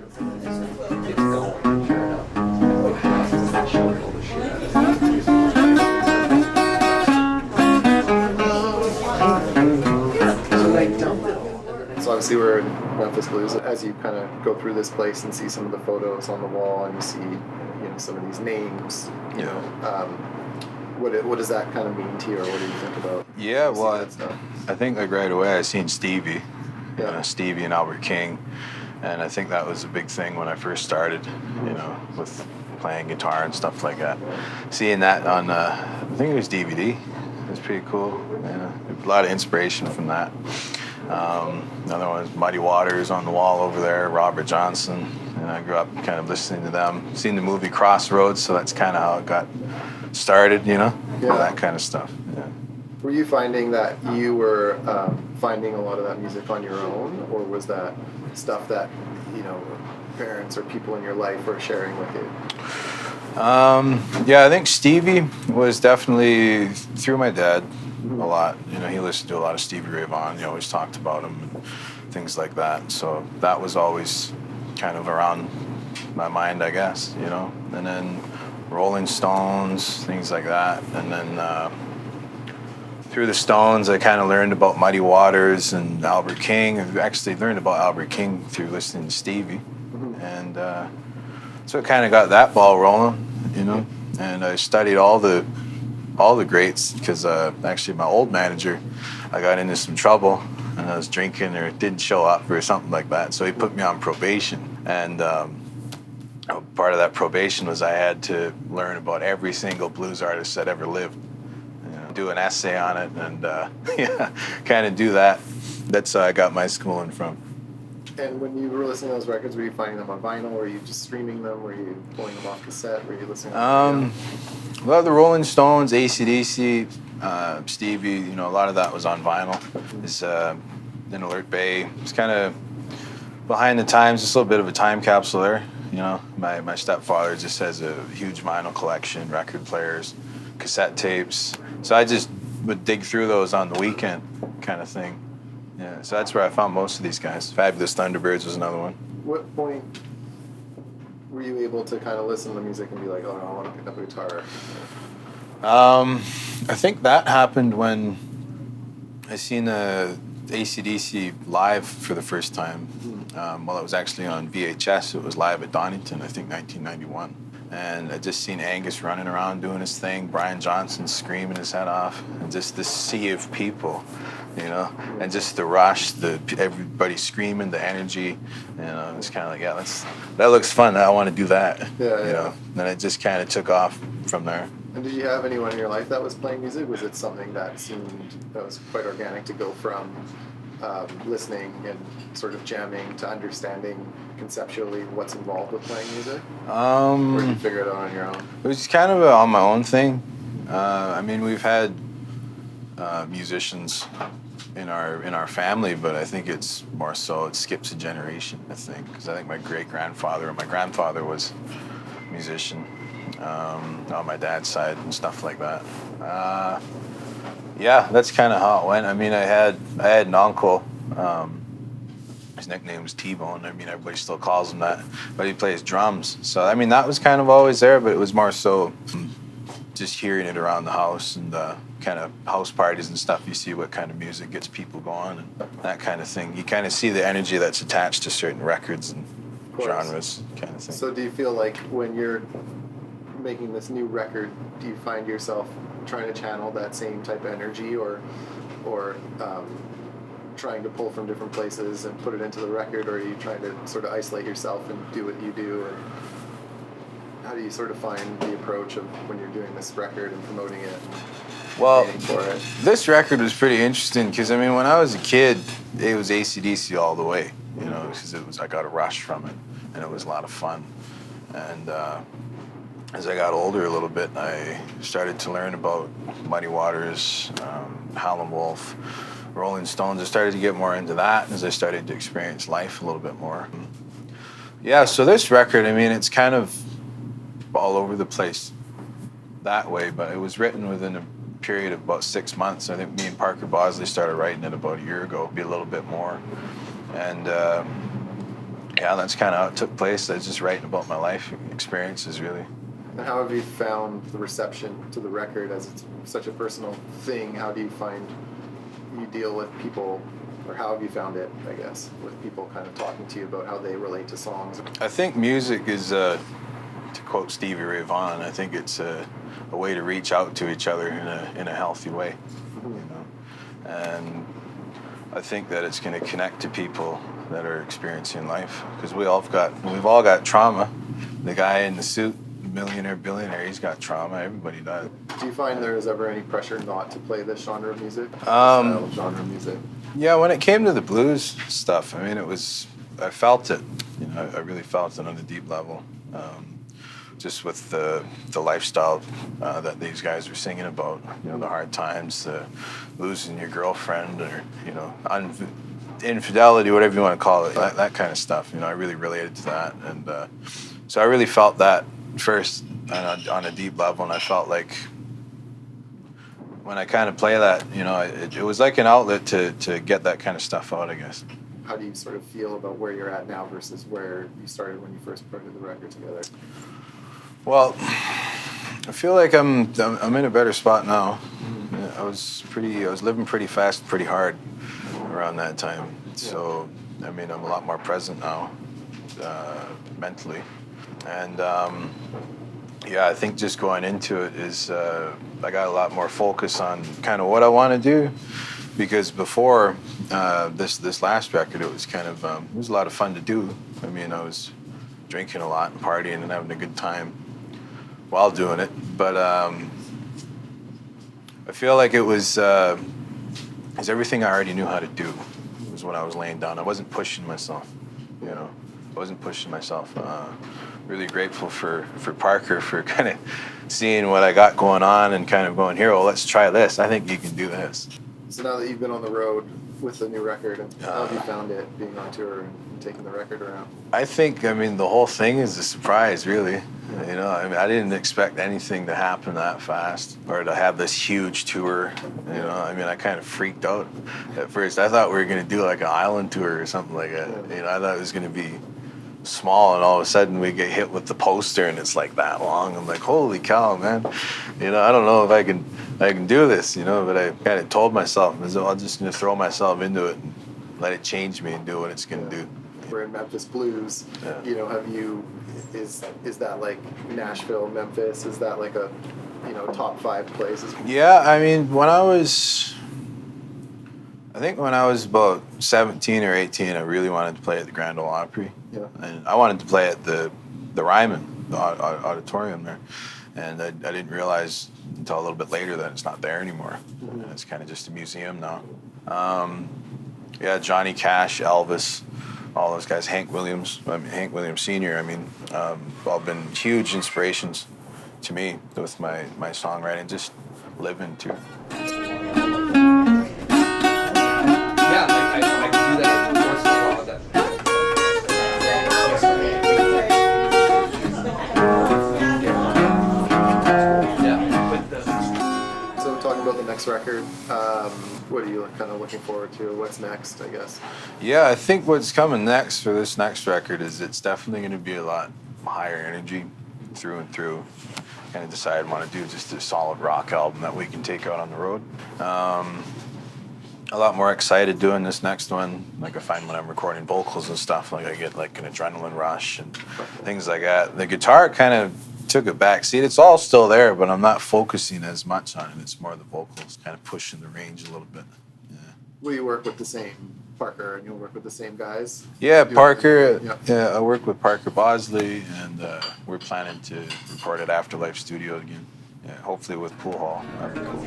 It's going, sure enough. So they dumped it all. So obviously we're in Memphis Blues. As you kind of go through this place and see some of the photos on the wall, and you see, some of these names, what does that kind of mean to you, or what do you think about? Yeah, well, I think like right away I seen Stevie, Yeah. Stevie and Albert King, and I think that was a big thing when I first started, with playing guitar and stuff like that. Seeing that on, I think it was DVD, it was pretty cool. A lot of inspiration from that. Another one was Muddy Waters on the wall over there, Robert Johnson, and I grew up kind of listening to them. Seen the movie Crossroads, so that's kind of how it got started, that kind of stuff. Yeah. Were you finding that you were finding a lot of that music on your own, or was that stuff that parents or people in your life were sharing with you? Yeah, I think Stevie was definitely through my dad a lot. He listened to a lot of Stevie Ray Vaughan. He always talked about him and things like that. So that was always kind of around my mind, I guess, And then Rolling Stones, things like that. And then through the Stones, I kind of learned about Muddy Waters and Albert King. I actually learned about Albert King through listening to Stevie. And so it kind of got that ball rolling, And I studied all the greats because actually my old manager, I got into some trouble and I was drinking or didn't show up or something like that. So he put me on probation. And part of that probation was I had to learn about every single blues artist that ever lived. Do an essay on it and kind of do that. That's how I got my schooling from. And when you were listening to those records, were you finding them on vinyl? Were you just streaming them? Were you pulling them off cassette? Were you listening to them? Well, the Rolling Stones, AC/DC, Stevie, a lot of that was on vinyl. It's in Alert Bay. It's kind of behind the times, just a little bit of a time capsule there. My stepfather just has a huge vinyl collection, record players, cassette tapes. So I just would dig through those on the weekend kind of thing. Yeah, so that's where I found most of these guys. Fabulous Thunderbirds was another one. What point were you able to kind of listen to the music and be like, oh, no, I want to pick up a guitar? I think that happened when I seen AC/DC live for the first time. Well, it was actually on VHS. It was live at Donington, I think 1991. And I just seen Angus running around doing his thing, Brian Johnson screaming his head off, and just this sea of people, and just the rush, everybody screaming, the energy, it's kind of like, that looks fun. I want to do that. Yeah. Then it just kind of took off from there. And did you have anyone in your life that was playing music? Was it something that was quite organic to go from listening and sort of jamming to understanding conceptually what's involved with playing music? Or did you figure it out on your own? It was kind of on my own thing. We've had musicians in our family, but I think it's more so it skips a generation, I think, because I think my great-grandfather and my grandfather was a musician on my dad's side and stuff like that. Yeah, that's kind of how it went. I had an uncle. His nickname was T-Bone. Everybody still calls him that, but he plays drums. So that was kind of always there, but it was more so just hearing it around the house and kind of house parties and stuff. You see what kind of music gets people going and that kind of thing. You kind of see the energy that's attached to certain records and genres, kind of thing. So do you feel like when you're making this new record, do you find yourself trying to channel that same type of energy, or trying to pull from different places and put it into the record, or are you trying to sort of isolate yourself and do what you do? And how do you sort of find the approach of when you're doing this record and promoting it and waiting for it? This record was pretty interesting because when I was a kid, it was AC/DC all the way, because I got a rush from it and it was a lot of fun. And as I got older a little bit, I started to learn about Muddy Waters, Howlin' Wolf, Rolling Stones. I started to get more into that as I started to experience life a little bit more. Yeah, so this record, it's kind of all over the place that way, but it was written within a period of about 6 months. I think me and Parker Bosley started writing it about a year ago, maybe a little bit more. And yeah, that's kind of how it took place. I was just writing about my life experiences, really. And how have you found the reception to the record, as it's such a personal thing? How do you find you deal with people, or how have you found it, I guess, with people kind of talking to you about how they relate to songs? I think music is, to quote Stevie Ray Vaughan, I think it's a way to reach out to each other in a healthy way, you know. And I think that it's going to connect to people that are experiencing life, because we've all got trauma. The guy in the suit, millionaire, billionaire, he's got trauma. Everybody does. Do you find there is ever any pressure not to play this genre of music? Style of genre of music? Yeah, when it came to the blues stuff, I mean, I felt it. You know, I really felt it on a deep level. Just with the lifestyle that these guys were singing about, you know, the hard times, losing your girlfriend, or, you know, infidelity, whatever you want to call it, that kind of stuff. You know, I really related to that, and so I really felt that first on a deep level, and I felt like when I kind of play that, you know, it was like an outlet to get that kind of stuff out, I guess. How do you sort of feel about where you're at now versus where you started when you first put the record together? Well, I feel like I'm in a better spot now. I was living pretty fast, pretty hard around that time. So, I mean, I'm a lot more present now, mentally. And yeah, I think just going into it is I got a lot more focus on kind of what I want to do, because before this last record, it was kind of it was a lot of fun to do. I mean, I was drinking a lot and partying and having a good time while doing it, but I feel like it was everything I already knew how to do was what I was laying down. I wasn't pushing myself, you know. I wasn't pushing myself. Really grateful for Parker for kind of seeing what I got going on and kind of going, here, well, let's try this. I think you can do this. So now that you've been on the road with the new record, how have you found it being on tour and taking the record around? I think, I mean, the whole thing is a surprise, really. You know, I mean, I didn't expect anything to happen that fast, or to have this huge tour. You know, I mean, I kind of freaked out at first. I thought we were going to do like an island tour or something like that. You know, I thought it was going to be small, and all of a sudden we get hit with the poster and it's like that long. I'm like, holy cow, man. You know, I don't know if I can do this, you know, but I kind of told myself, I'm just going to throw myself into it and let it change me and do what it's going to do. We're in Memphis Blues. Yeah. You know, is that like Nashville, Memphis? Is that like a, you know, top 5 places? Yeah, I mean, I think when I was about 17 or 18, I really wanted to play at the Grand Ole Opry. Yeah. And I wanted to play at the Ryman, the auditorium there. And I didn't realize until a little bit later that it's not there anymore. Mm-hmm. It's kind of just a museum now. Yeah, Johnny Cash, Elvis, all those guys, Hank Williams Sr., I mean, all been huge inspirations to me with my songwriting, just living too. Next record, what are you kind of looking forward to? What's next, I guess? Yeah, I think what's coming next for this next record is it's definitely going to be a lot higher energy through and through. Kind of decided I want to do just a solid rock album that we can take out on the road. A lot more excited doing this next one. Like, I find when I'm recording vocals and stuff, like I get like an adrenaline rush and things like that. The guitar kind of took a back seat. It's all still there, but I'm not focusing as much on it. It's more the vocals, kind of pushing the range a little bit. Yeah. Will you work with the same Parker, and you'll work with the same guys? Yeah, Parker. Yeah, I work with Parker Bosley, and we're planning to record at Afterlife Studio again. Yeah, hopefully with Pool Hall. That'd be cool.